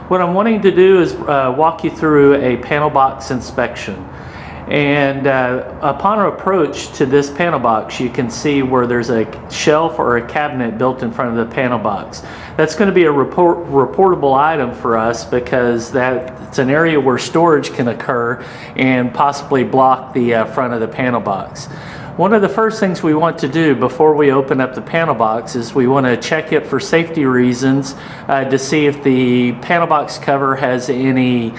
What I'm wanting to do is walk you through a panel box inspection. And upon approach to this panel box, you can see where there's a shelf or a cabinet built in front of the panel box. That's going to be a reportable item for us, because it's an area where storage can occur and possibly block the front of the panel box. One of the first things we want to do before we open up the panel box is we want to check it for safety reasons to see if the panel box cover has any,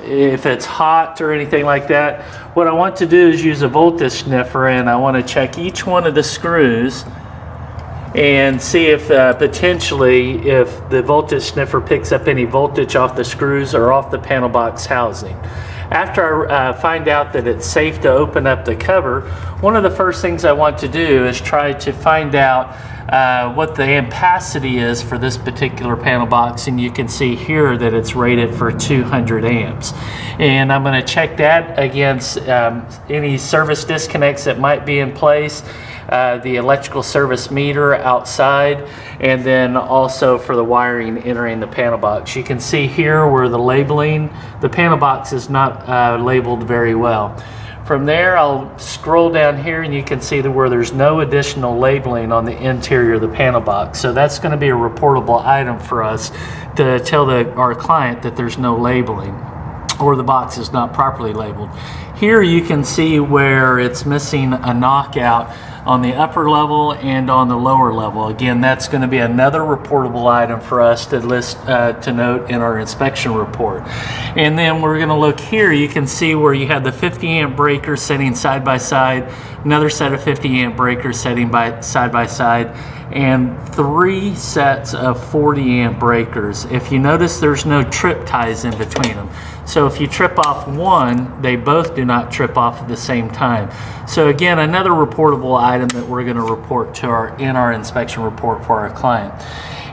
if it's hot or anything like that. What I want to do is use a voltage sniffer, and I want to check each one of the screws and see if potentially if the voltage sniffer picks up any voltage off the screws or off the panel box housing. After I find out that it's safe to open up the cover, one of the first things I want to do is try to find out what the ampacity is for this particular panel box, and you can see here that it's rated for 200 amps. And I'm going to check that against any service disconnects that might be in place, the electrical service meter outside, and then also for the wiring entering the panel box. You can see here where the labeling, the panel box is not labeled very well. From there, I'll scroll down here, and you can see that where there's no additional labeling on the interior of the panel box. So that's going to be a reportable item for us to tell our client that there's no labeling, or the box is not properly labeled. Here you can see where it's missing a knockout on the upper level and on the lower level. Again, that's going to be another reportable item for us to list to note in our inspection report. And then we're going to look here. You can see where you have the 50 amp breaker setting side by side, another set of 50 amp breakers setting side by side, and 3 sets of 40 amp breakers. If you notice, there's no trip ties in between them. So if you trip off one, they both do not trip off at the same time. So again, another reportable item that we're going to report to in our inspection report for our client.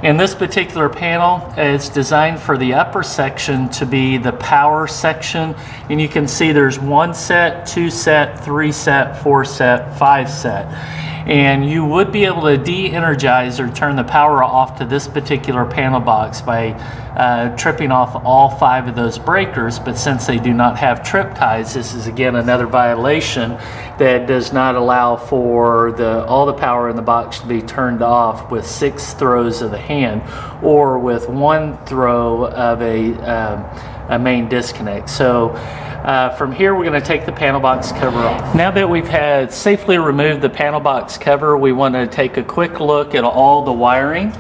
In this particular panel, it's designed for the upper section to be the power section, and you can see there's 1 set, 2 set, 3 set, 4 set, 5 set. And you would be able to de-energize or turn the power off to this particular panel box by tripping off all 5 of those breakers, but since they do not have trip ties, this is again another violation that does not allow for all the power in the box to be turned off with 6 throws of the hand, or with 1 throw of a main disconnect. So from here, we're going to take the panel box cover off. Now that we've safely removed the panel box cover, we want to take a quick look at all the wiring.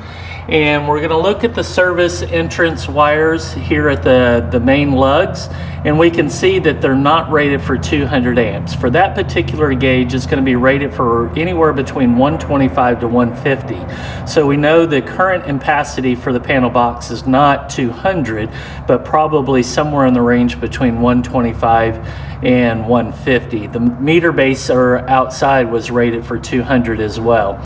And we're going to look at the service entrance wires here at the main lugs, and we can see that they're not rated for 200 amps. For that particular gauge, it's going to be rated for anywhere between 125 to 150. So we know the current ampacity for the panel box is not 200, but probably somewhere in the range between 125 and 150. The meter base or outside was rated for 200 as well.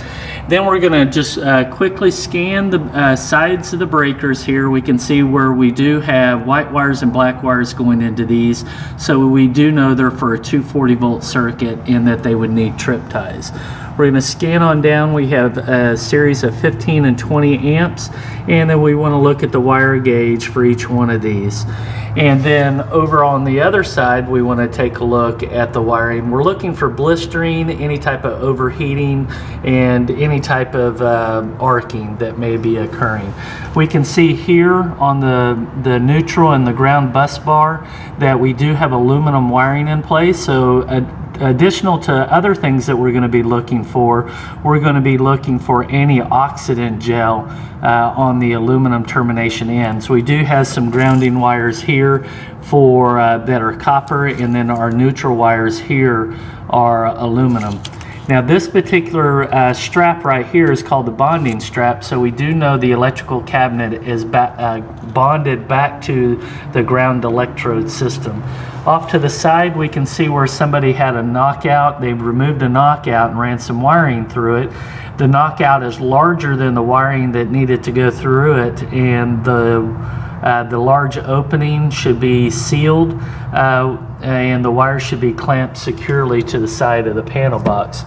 Then we're going to just quickly scan the sides of the breakers here. We can see where we do have white wires and black wires going into these, so we do know they're for a 240 volt circuit and that they would need trip ties. We're going to scan on down. We have a series of 15 and 20 amps, and then we want to look at the wire gauge for each one of these. And then over on the other side, we want to take a look at the wiring. We're looking for blistering, any type of overheating, and any type of arcing that may be occurring. We can see here on the neutral and the ground bus bar that we do have aluminum wiring in place. So additional to other things that we're going to be looking for, we're going to be looking for antioxidant gel on the aluminum termination ends. We do have some grounding wires here for that are copper, and then our neutral wires here are aluminum. Now this particular strap right here is called the bonding strap, so we do know the electrical cabinet is bonded back to the ground electrode system. Off to the side, we can see where somebody had a knockout. They removed a knockout and ran some wiring through it. The knockout is larger than the wiring that needed to go through it, and the large opening should be sealed, and the wire should be clamped securely to the side of the panel box.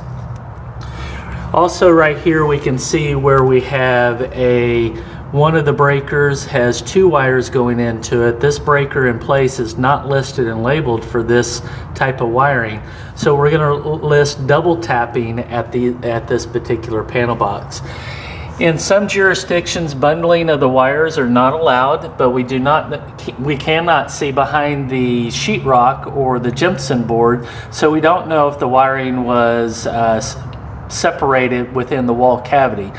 Also right here we can see where we have a One of the breakers has 2 wires going into it. This breaker in place is not listed and labeled for this type of wiring. So we're going to list double tapping at this particular panel box. In some jurisdictions, bundling of the wires are not allowed, but we cannot see behind the sheetrock or the gypsum board, so we don't know if the wiring was separated within the wall cavity.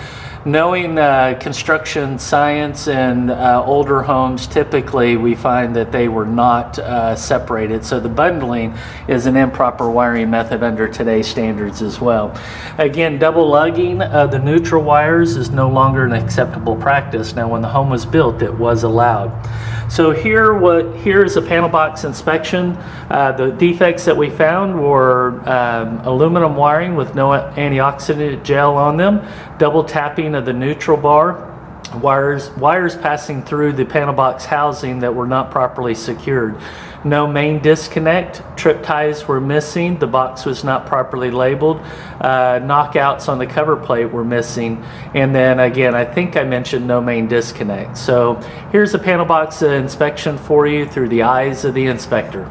Knowing construction science and older homes, typically we find that they were not separated, so the bundling is an improper wiring method under today's standards as well. Again, double lugging of the neutral wires is no longer an acceptable practice. Now, when the home was built, it was allowed. So here's a panel box inspection. The defects that we found were aluminum wiring with no antioxidant gel on them, double tapping of the neutral bar, wires passing through the panel box housing that were not properly secured, no main disconnect, trip ties were missing, the box was not properly labeled, knockouts on the cover plate were missing, and then again, I think I mentioned no main disconnect. So here's a panel box inspection for you through the eyes of the inspector.